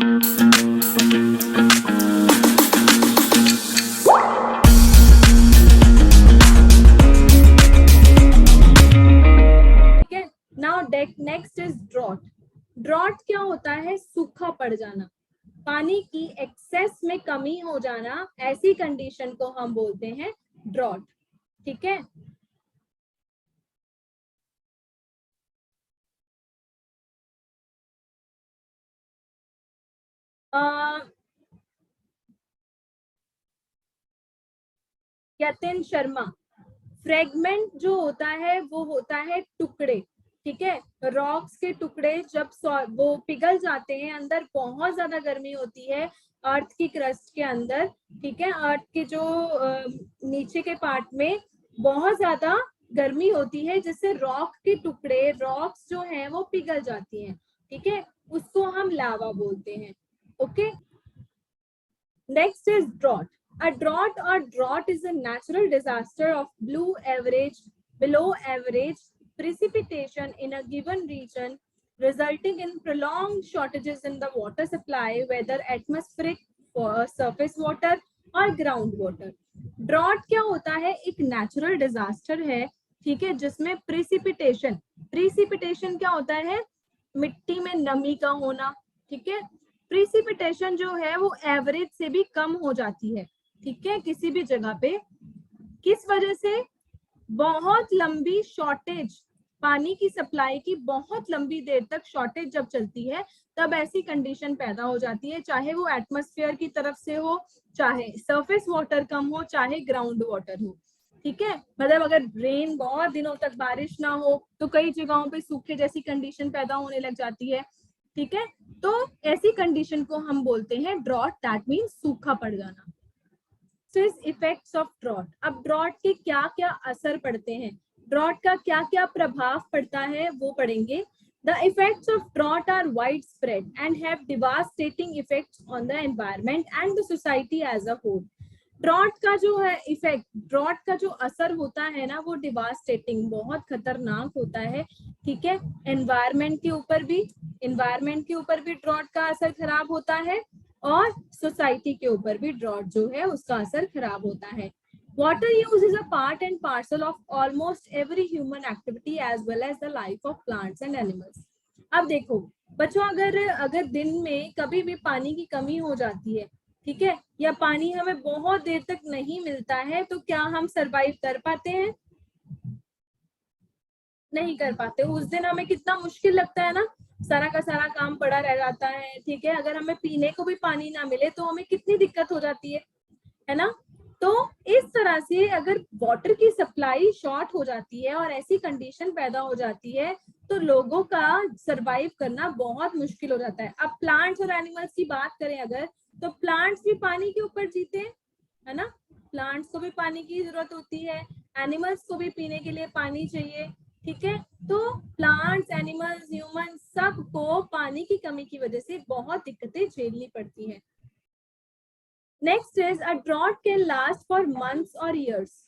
ठीक है, now next is drought. Drought क्या होता है? सूखा पड़ जाना, पानी की एक्सेस में कमी हो जाना, ऐसी कंडीशन को हम बोलते हैं ड्रॉट। ठीक है, यतिन शर्मा, फ्रेगमेंट जो होता है वो होता है टुकड़े। ठीक है, रॉक्स के टुकड़े जब वो पिघल जाते हैं, अंदर बहुत ज्यादा गर्मी होती है अर्थ की क्रस्ट के अंदर। ठीक है, अर्थ के जो नीचे के पार्ट में बहुत ज्यादा गर्मी होती है, जिससे रॉक के टुकड़े, रॉक्स जो हैं वो पिघल जाती हैं। ठीक है, उसको हम लावा बोलते हैं। Okay, next is drought. A drought or drought is a natural disaster of below average precipitation in a given region, resulting in prolonged shortages in the water supply, whether atmospheric, surface water or ground water. Drought क्या होता है? एक natural disaster है, ठीक है, जिसमें precipitation क्या होता है? मिट्टी में नमी का होना। ठीक है, प्रिसिपिटेशन जो है वो एवरेज से भी कम हो जाती है। ठीक है, किसी भी जगह पे, किस वजह से? बहुत लंबी शॉर्टेज, पानी की सप्लाई की बहुत लंबी देर तक शॉर्टेज जब चलती है, तब ऐसी कंडीशन पैदा हो जाती है, चाहे वो एटमॉस्फेयर की तरफ से हो, चाहे सरफेस वाटर कम हो, चाहे ग्राउंड वाटर हो। ठीक है, मतलब अगर रेन बहुत दिनों तक बारिश ना हो तो कई जगहों पे सूखे जैसी कंडीशन पैदा होने लग जाती है। ठीक है, तो ऐसी कंडीशन को हम बोलते हैं ड्रॉट, दैट मीन्स सूखा पड़ जाना। Effects of drought. अब ड्रॉट के क्या क्या असर पड़ते हैं, ड्रॉट का क्या क्या प्रभाव पड़ता है, वो पढ़ेंगे। The effects of drought are widespread and have devastating effects on the environment and the society as a whole. Drought का जो है इफेक्ट, ड्रॉट का जो असर होता है ना, वो डिवास्टेटिंग, बहुत खतरनाक होता है। ठीक है, एनवायरमेंट के ऊपर भी ड्रॉट का असर खराब होता है, और सोसाइटी के ऊपर भी ड्रॉट जो है उसका असर खराब होता है। Water use is a part and parcel of almost every human activity as well as the life of plants and animals. अब देखो बच्चों, अगर दिन में कभी भी पानी की कमी हो जाती है, ठीक है, या पानी हमें बहुत देर तक नहीं मिलता है, तो क्या हम सरवाइव कर पाते हैं? नहीं कर पाते। उस दिन हमें कितना मुश्किल लगता है ना, सारा का सारा काम पड़ा रह जाता है। ठीक है, अगर हमें पीने को भी पानी ना मिले तो हमें कितनी दिक्कत हो जाती है ना। तो इस तरह से अगर वाटर की सप्लाई शॉर्ट हो जाती है और ऐसी कंडीशन पैदा हो जाती है, तो लोगों का सरवाइव करना बहुत मुश्किल हो जाता है। अब प्लांट्स और एनिमल्स की बात करें अगर, तो प्लांट्स भी पानी के ऊपर जीते हैं, है ना। प्लांट्स को भी पानी की जरूरत होती है, एनिमल्स को भी पीने के लिए पानी चाहिए। ठीक है, तो प्लांट्स, एनिमल्स, ह्यूमन, सबको पानी की कमी की वजह से बहुत दिक्कतें झेलनी पड़ती हैं। Next is a drought can last for months और ईयर्स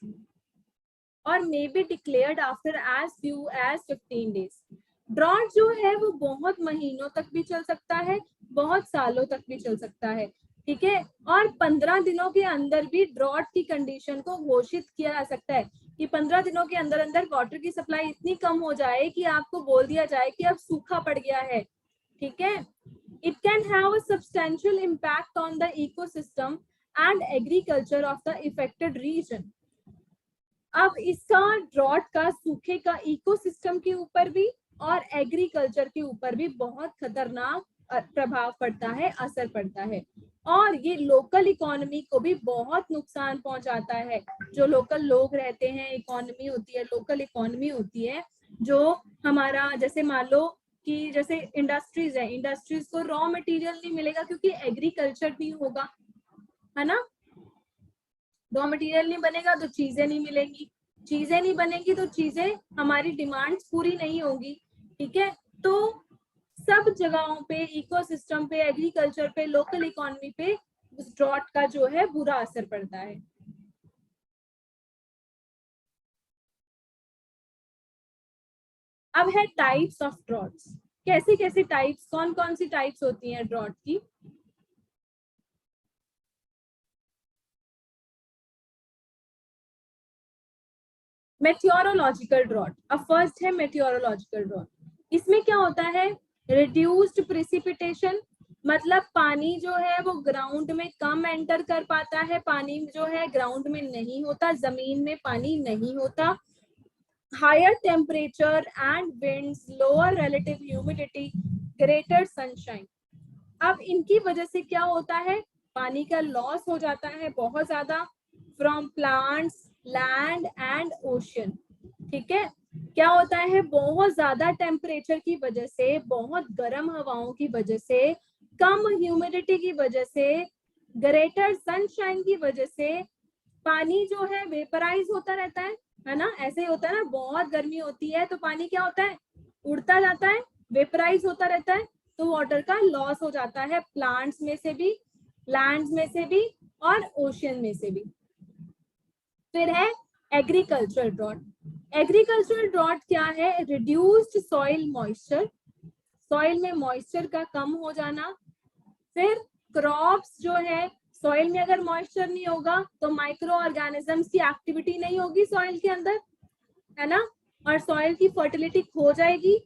और may be declared after as few as 15 days. Drought जो है वो बहुत महीनों तक भी चल सकता है, बहुत सालों तक भी चल सकता है। ठीक है, और 15 दिनों के अंदर भी ड्रॉट की कंडीशन को घोषित किया जा सकता है कि 15 दिनों के अंदर अंदर वाटर की सप्लाई इतनी कम हो जाए कि आपको बोल दिया जाए कि अब सूखा पड़ गया है। ठीक है, it can have a substantial impact on the ecosystem and agriculture of the affected region. अब इसका, ड्रॉट का, सूखे का इकोसिस्टम के ऊपर भी और एग्रीकल्चर के ऊपर भी बहुत खतरनाक प्रभाव पड़ता है, असर पड़ता है, और ये लोकल इकोनॉमी को भी बहुत नुकसान पहुंचाता है। जो लोकल लोग रहते हैं, इकोनॉमी होती है, लोकल इकोनॉमी होती है, जो हमारा, जैसे मान लो कि जैसे इंडस्ट्रीज है, इंडस्ट्रीज को रॉ मटेरियल नहीं मिलेगा क्योंकि एग्रीकल्चर नहीं होगा, है ना। रॉ मटेरियल नहीं बनेगा तो चीजें नहीं मिलेंगी, चीजें नहीं बनेगी तो चीजें, हमारी डिमांड्स पूरी नहीं होगी। ठीक है, तो सब जगहों पे, इकोसिस्टम पे, एग्रीकल्चर पे, लोकल इकोनॉमी पे उस ड्रॉट का जो है बुरा असर पड़ता है। अब है टाइप्स ऑफ ड्रॉट्स। कैसी कैसी टाइप्स, कौन कौन सी टाइप्स होती हैं ड्रॉट की? मेटियोरोलॉजिकल ड्रॉट, अब फर्स्ट है मेटियोरोलॉजिकल ड्रॉट। इसमें क्या होता है, रिड्यूस्ड प्रिसिपिटेशन, मतलब पानी जो है वो ग्राउंड में कम एंटर कर पाता है, पानी जो है ग्राउंड में नहीं होता, जमीन में पानी नहीं होता। Higher temperature and winds, lower relative humidity, greater sunshine. अब इनकी वजह से क्या होता है, पानी का लॉस हो जाता है बहुत ज्यादा from plants, land and ocean. ठीक है, क्या होता है, बहुत ज्यादा टेम्परेचर की वजह से, बहुत गर्म हवाओं की वजह से, कम ह्यूमिडिटी की वजह से, ग्रेटर सनशाइन की वजह से पानी जो है वेपराइज होता रहता है ना। ऐसे ही होता है ना, बहुत गर्मी होती है तो पानी क्या होता है, उड़ता जाता है, वेपराइज होता रहता है, तो वाटर का लॉस हो जाता है, प्लांट्स में से भी, लैंड्स में से भी और ओशन में से भी। फिर है एग्रीकल्चरल ड्रॉट। एग्रीकल्चरल ड्रॉट क्या है, रिड्यूस्ड सॉइल मॉइस्चर, सॉइल में मॉइस्चर का कम हो जाना। फिर क्रॉप्स जो है, सॉइल में अगर मॉइस्चर नहीं होगा तो माइक्रो ऑर्गेनिजम्स की एक्टिविटी नहीं होगी सॉइल के अंदर, है ना, और सॉइल की फर्टिलिटी खो जाएगी,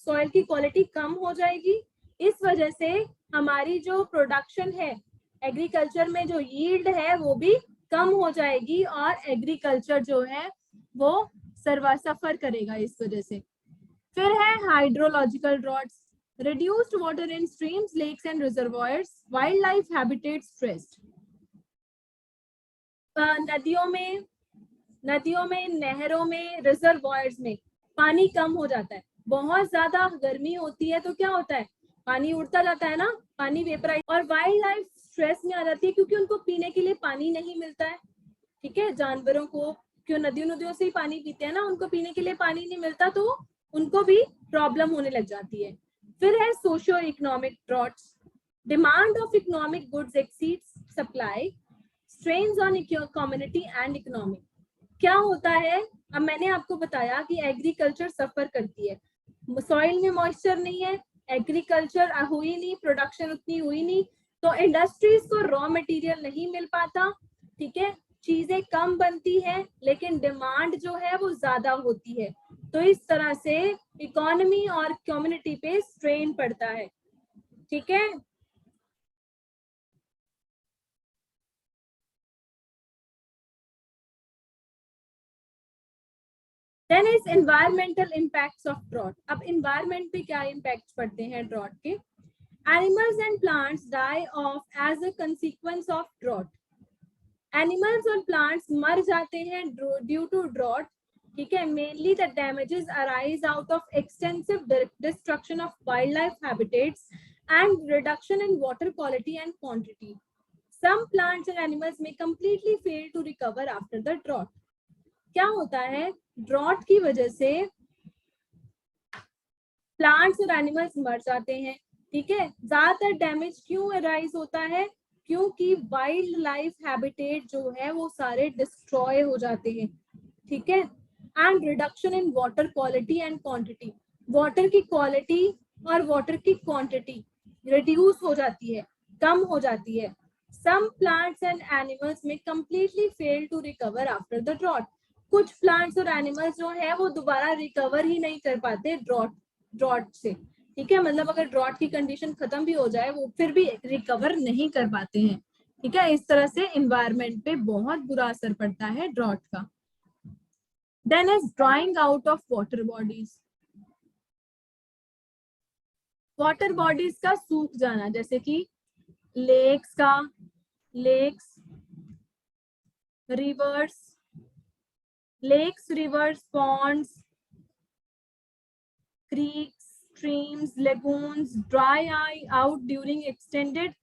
सॉइल की क्वालिटी कम हो जाएगी। इस वजह से हमारी जो प्रोडक्शन है एग्रीकल्चर में, जो यील्ड है वो भी कम हो जाएगी और एग्रीकल्चर जो है वो सफर करेगा इस वजह से। फिर है hydrological droughts, reduced water in streams, lakes and reservoirs, wildlife habitat stressed। नदियों में, नहरों में, रिजर्वॉयर्स में पानी कम हो जाता है, बहुत ज्यादा गर्मी होती है तो क्या होता है, पानी उड़ता जाता है ना, पानी वेपराइज, और वाइल्ड लाइफ स्ट्रेस में आ जाती है क्योंकि उनको पीने के लिए पानी नहीं मिलता है। ठीक है, जानवरों को क्यों, नदियों से ही पानी पीते हैं ना, उनको पीने के लिए पानी नहीं मिलता तो उनको भी प्रॉब्लम होने लग जाती है। फिर है socio economic droughts, demand of economic goods exceeds supply, strains on community and economy. क्या होता है, अब मैंने आपको बताया कि एग्रीकल्चर सफर करती है, सॉइल में मॉइस्चर नहीं है, एग्रीकल्चर हुई नहीं, प्रोडक्शन उतनी हुई नहीं, तो इंडस्ट्रीज को रॉ मटेरियल नहीं मिल पाता। ठीक है, चीजें कम बनती है लेकिन डिमांड जो है वो ज्यादा होती है, तो इस तरह से इकोनॉमी और कम्युनिटी पे स्ट्रेन पड़ता है। ठीक है, then is environmental impacts of drought. अब एनवायरमेंट पे क्या इम्पैक्ट पड़ते हैं ड्रॉट के, animals and plants die off as a consequence of drought, animals और प्लांट्स मर जाते हैं ड्यू टू ड्रॉट। ठीक है, mainly the damages arise out of extensive destruction of wild life habitats and reduction in water quality and quantity. Some plants and animals में completely fail to recover after the drought. क्या होता है, drought की वजह से plants और animals मर जाते हैं। ठीक है, ज्यादातर डैमेज क्यों अराइज होता है, क्योंकि वाइल्ड लाइफ हैबिटेट जो है वो सारे डिस्ट्रॉय हो जाते हैं। ठीक है, and reduction in water quality and quantity, water की क्वालिटी और वाटर की क्वांटिटी रिड्यूस हो जाती है, कम हो जाती है। सम प्लांट्स एंड एनिमल्स में completely fail to recover after the drought, कुछ प्लांट्स और एनिमल्स जो है वो दोबारा रिकवर ही नहीं कर पाते ड्रॉट से। ठीक है, मतलब अगर ड्रॉट की कंडीशन खत्म भी हो जाए वो फिर भी रिकवर नहीं कर पाते हैं। ठीक है, इस तरह से एनवायरनमेंट पे बहुत बुरा असर पड़ता है ड्रॉट का। Then is drying out of water bodies, water bodies का सूख जाना, जैसे कि लेक्स का, lakes, rivers, ponds, creeks, streams, lagoons dry out during extended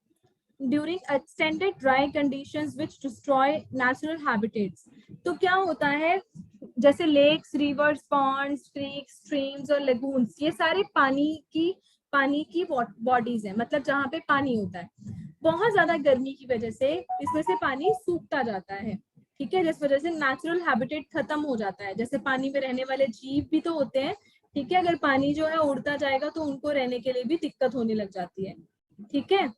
dry conditions which destroy natural habitats। तो क्या होता है, जैसे lakes, rivers, ponds, creeks, streams और लेगून्स, ये सारे पानी की बॉडीज है, मतलब जहाँ पे पानी होता है। बहुत ज्यादा गर्मी की वजह से इसमें से पानी सूखता जाता है। ठीक है, जिस वजह से नेचुरल हैबिटेट खत्म हो जाता है, जैसे पानी में रहने वाले जीव भी तो होते हैं। ठीक है, अगर पानी जो है उड़ता जाएगा तो उनको रहने के लिए भी दिक्कत होने लग जाती है। ठीक है,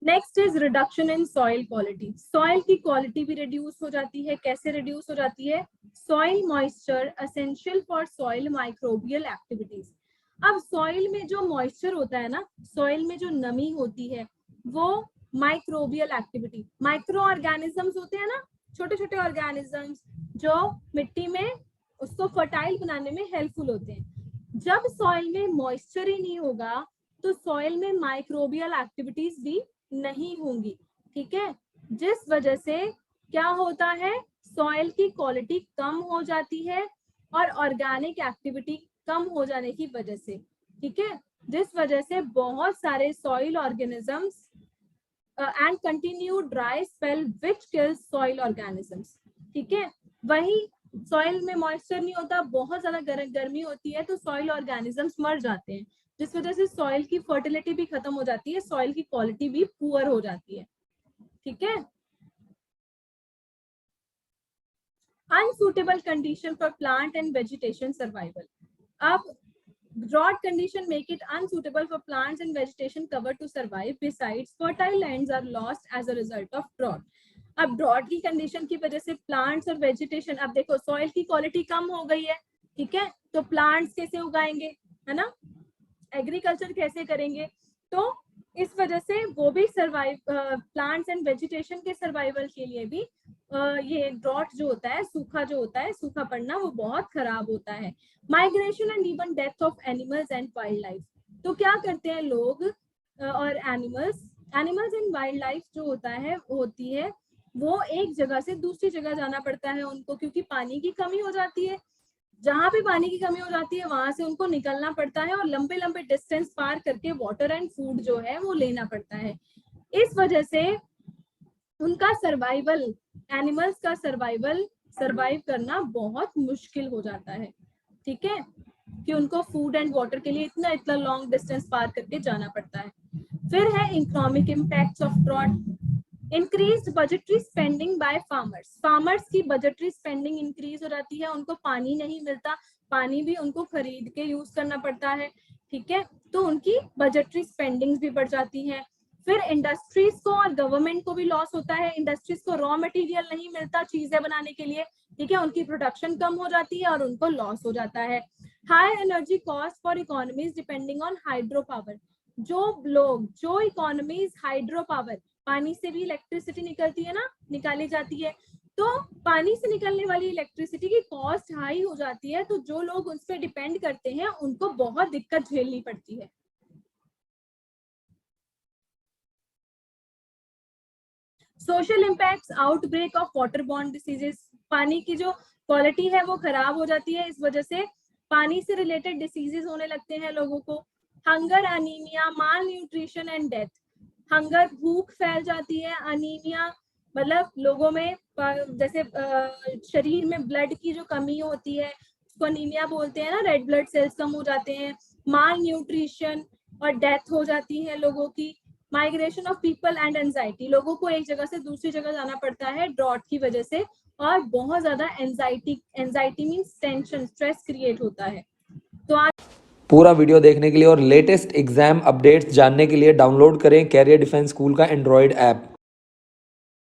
next is reduction in soil quality. Soil की क्वालिटी भी रिड्यूस हो जाती है। कैसे रिड्यूस हो जाती है? Soil moisture essential for soil microbial activities. अब सॉइल में जो मॉइस्चर होता है ना, सॉइल में जो नमी होती है, वो माइक्रोबियल एक्टिविटी, माइक्रो ऑर्गेनिजम्स होते हैं ना, छोटे छोटे ऑर्गेनिजम्स जो मिट्टी में उसको फर्टाइल बनाने में हेल्पफुल होते हैं। जब सॉइल में मॉइस्चर ही नहीं होगा तो सॉइल में माइक्रोबियल एक्टिविटीज भी नहीं होंगी। ठीक है, जिस वजह से क्या होता है, सॉइल की क्वालिटी कम हो जाती है और ऑर्गेनिक एक्टिविटी कम हो जाने की वजह से, ठीक है, जिस वजह से बहुत सारे soil organisms and continue dry spell which kills soil organisms. ठीक है, वही सॉइल में मॉइस्चर नहीं होता, बहुत ज्यादा गर्मी होती है तो सॉइल ऑर्गेनिजम्स मर जाते हैं, जिस वजह से सॉइल की फर्टिलिटी भी खत्म हो जाती है, सॉइल की क्वालिटी भी पुअर हो जाती है। ठीक है, unsuitable condition for plant and vegetation survival. अब drought condition make it unsuitable for plants and vegetation cover to survive. Besides, fertile lands are lost as a result of drought. अब drought की condition की वजह से plants और vegetation, अब देखो soil की क्वालिटी कम हो गई है, ठीक है, तो प्लांट्स कैसे उगाएंगे, है ना, एग्रीकल्चर कैसे करेंगे, तो इस वजह से वो भी सर्वाइव, प्लांट्स एंड वेजिटेशन के सर्वाइवल के लिए भी ये ड्रॉट जो होता है, सूखा जो होता है, सूखा पड़ना, वो बहुत खराब होता है। Migration and even death of animals and wild life. तो क्या करते हैं लोग और एनिमल्स एंड वाइल्ड लाइफ जो होता है, होती है, वो एक जगह से दूसरी जगह जाना पड़ता है उनको, क्योंकि पानी की कमी हो जाती है। जहां भी पानी की कमी हो जाती है वहां से उनको निकलना पड़ता है और लंबे लंबे डिस्टेंस पार करके वाटर एंड फूड जो है वो लेना पड़ता है। इस वजह से उनका सर्वाइवल, एनिमल्स का सर्वाइव करना बहुत मुश्किल हो जाता है। ठीक है, कि उनको फूड एंड वाटर के लिए इतना इतना लॉन्ग डिस्टेंस पार करके जाना पड़ता है। फिर है economic impacts of drought. Increase budgetary spending by farmers. Farmers की बजटरी स्पेंडिंग इंक्रीज हो जाती है, उनको पानी नहीं मिलता, पानी भी उनको खरीद के यूज करना पड़ता है। ठीक है, तो उनकी बजटरी स्पेंडिंग्स भी बढ़ जाती हैं। फिर इंडस्ट्रीज को और गवर्नमेंट को भी लॉस होता है, इंडस्ट्रीज को रॉ मटेरियल नहीं मिलता चीजें बनाने के लिए, ठीक है, उनकी प्रोडक्शन कम हो जाती है और उनको लॉस हो जाता है। High energy cost for economies depending on hydro power. जो इकोनॉमीज हाइड्रो पावर, पानी से भी इलेक्ट्रिसिटी निकलती है ना, निकाली जाती है, तो पानी से निकलने वाली इलेक्ट्रिसिटी की कॉस्ट हाई हो जाती है, तो जो लोग उस पर डिपेंड करते हैं उनको बहुत दिक्कत झेलनी पड़ती है। Social impacts, outbreak of water borne diseases. पानी की जो क्वालिटी है वो खराब हो जाती है, इस वजह से पानी से रिलेटेड डिसीजेस होने लगते हैं लोगों को। Hunger, anaemia, mall nutrition and death. Hunger, भूख फैल जाती है, अनीमिया मतलब लोगों में जैसे शरीर में ब्लड की जो कमी होती है उसको अनीमिया बोलते हैं ना, रेड ब्लड सेल्स कम हो जाते हैं। माल न्यूट्रिशन और डेथ हो जाती है लोगों की। Migration of people and anxiety, लोगों को एक जगह से दूसरी जगह जाना पड़ता है ड्रॉट की वजह से, और बहुत ज्यादा anxiety means tension, stress create होता है। तो आज पूरा वीडियो देखने के लिए और लेटेस्ट एग्जाम अपडेट्स जानने के लिए डाउनलोड करें कैरियर डिफेंस स्कूल का एंड्रॉयड ऐप।